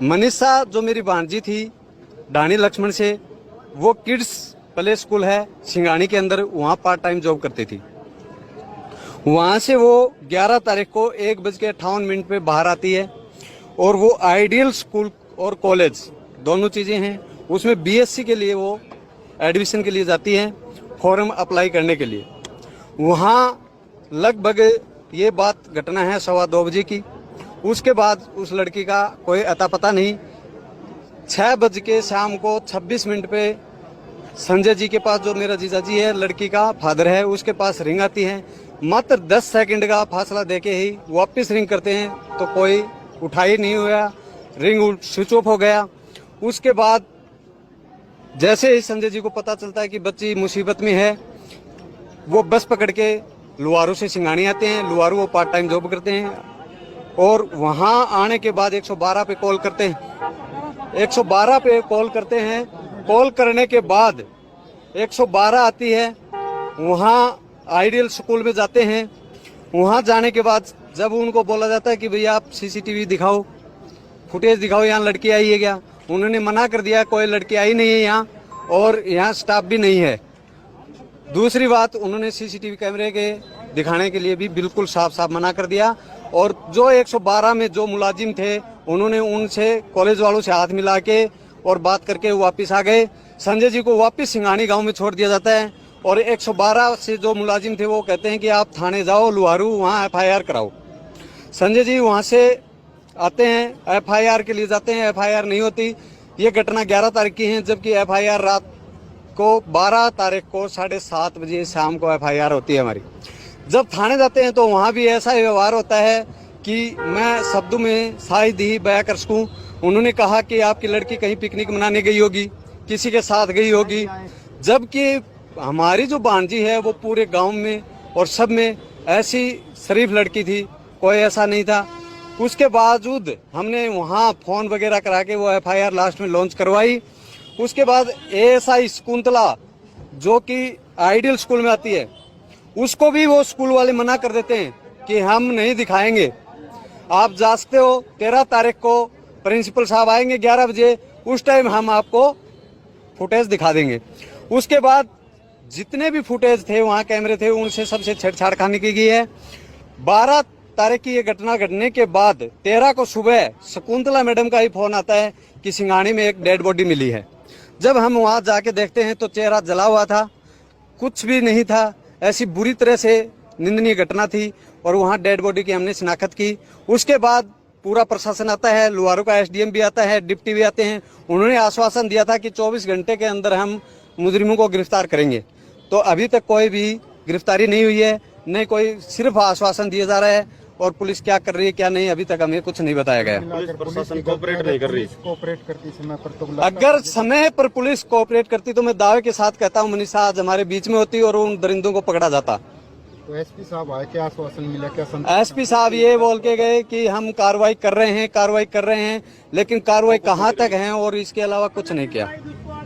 मनीषा जो मेरी भांजी थी डाणी लक्ष्मण से, वो किड्स प्ले स्कूल है सिंगानी के अंदर, वहाँ पार्ट टाइम जॉब करती थी। वहाँ से वो 11 तारीख को 1:58 पे बाहर आती है और वो आइडियल स्कूल और कॉलेज दोनों चीज़ें हैं, उसमें बीएससी के लिए वो एडमिशन के लिए जाती है, फॉर्म अप्लाई करने के लिए। वहाँ लगभग ये बात घटना है 2:15 बजे की। उसके बाद उस लड़की का कोई अता पता नहीं। 6 बज के शाम को 26 मिनट पे संजय जी के पास, जो मेरा जीजा जी है, लड़की का फादर है, उसके पास रिंग आती है। मात्र 10 सेकंड का फासला देके ही वापस रिंग करते हैं तो कोई उठा ही नहीं हुआ, रिंग स्विच ऑफ हो गया। उसके बाद जैसे ही संजय जी को पता चलता है कि बच्ची मुसीबत में है, वो बस पकड़ के लुवारू से सिंगानी आते हैं। लुवारू वो पार्ट टाइम जॉब करते हैं और वहाँ आने के बाद 112 पे कॉल करते हैं। 112 पे कॉल करते हैं। कॉल करने के बाद 112 आती है। वहाँ आइडियल स्कूल में जाते हैं। वहाँ जाने के बाद जब उनको बोला जाता है कि भैया आप सीसीटीवी दिखाओ, फुटेज दिखाओ, यहाँ लड़की आई है क्या, उन्होंने मना कर दिया, कोई लड़की आई नहीं है यहाँ और यहाँ स्टाफ भी नहीं है। दूसरी बात, उन्होंने सीसीटीवी कैमरे के दिखाने के लिए भी बिल्कुल साफ साफ मना कर दिया। और जो 112 में जो मुलाजिम थे, उन्होंने उनसे, कॉलेज वालों से हाथ मिला के और बात करके वापस आ गए। संजय जी को वापस सिंगानी गांव में छोड़ दिया जाता है और 112 से जो मुलाजिम थे वो कहते हैं कि आप थाने जाओ लुहारू, वहाँ FIR कराओ। संजय जी वहाँ से आते हैं, FIR के लिए जाते हैं, FIR नहीं होती। ये घटना 11 तारीख की है, जबकि FIR रात को 12 तारीख को 7:30 बजे शाम को FIR होती है हमारी। जब थाने जाते हैं तो वहाँ भी ऐसा व्यवहार होता है कि मैं शब्दों में शायद ही बयां कर सकूं। उन्होंने कहा कि आपकी लड़की कहीं पिकनिक मनाने गई होगी, किसी के साथ गई होगी, जबकि हमारी जो भांजी है वो पूरे गांव में और सब में ऐसी शरीफ लड़की थी, कोई ऐसा नहीं था। उसके बावजूद हमने वहाँ फ़ोन वगैरह करा के वो FIR लास्ट में लॉन्च करवाई। उसके बाद ASI शकुंतला जो कि आइडियल स्कूल में आती है, उसको भी वो स्कूल वाले मना कर देते हैं कि हम नहीं दिखाएंगे, आप जा सकते हो। 13 तारीख को प्रिंसिपल साहब आएंगे 11 बजे, उस टाइम हम आपको फुटेज दिखा देंगे। उसके बाद जितने भी फुटेज थे, वहाँ कैमरे थे, उनसे सबसे छेड़छाड़ खाने की गई है। 12 तारीख की ये घटना घटने के बाद 13 को सुबह शकुंतला मैडम का ही फोन आता है कि सिंगानी में एक डेड बॉडी मिली है। जब हम वहाँ जाके देखते हैं तो चेहरा जला हुआ था, कुछ भी नहीं था। ऐसी बुरी तरह से निंदनीय घटना थी और वहाँ डेड बॉडी की हमने शिनाख्त की। उसके बाद पूरा प्रशासन आता है, लुहारू का SDM भी आता है, डिप्टी भी आते हैं। उन्होंने आश्वासन दिया था कि 24 घंटे के अंदर हम मुजरिमों को गिरफ्तार करेंगे। तो अभी तक कोई भी गिरफ्तारी नहीं हुई है, नहीं कोई, सिर्फ आश्वासन दिया जा रहा है। और पुलिस क्या कर रही है क्या नहीं, अभी तक हमें कुछ नहीं बताया गया। पुलिस प्रशासन कोऑपरेट नहीं कर रही। कोऑपरेट करती समय पर तो अगर समय पर पुलिस कोऑपरेट करती तो मैं दावे के साथ कहता हूँ मनीषा आज हमारे बीच में होती और उन दरिंदों को पकड़ा जाता। तो SP साहब आए, क्या आश्वासन मिला, क्या SP साहब ये बोल के गए कि हम कार्रवाई कर रहे हैं, लेकिन कार्रवाई कहाँ तक है और इसके अलावा कुछ नहीं किया।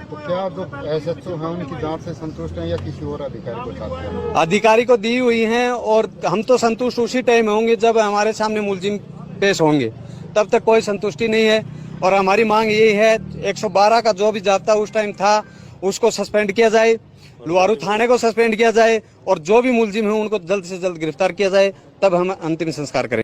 तो क्या जो SHO है उनकी जांच से संतुष्ट हैं या किसी और अधिकारी को साथ हैं? अधिकारी को दी हुई हैं और हम तो संतुष्ट उसी टाइम होंगे जब हमारे सामने मुलजिम पेश होंगे, तब तक कोई संतुष्टि नहीं है। और हमारी मांग यही है, 112 का जो भी जाब्ता उस टाइम था उसको सस्पेंड किया जाए, लुहारू थाने को सस्पेंड किया जाए और जो भी मुलजिम है उनको जल्द से जल्द गिरफ्तार किया जाए, तब हम अंतिम संस्कार करें।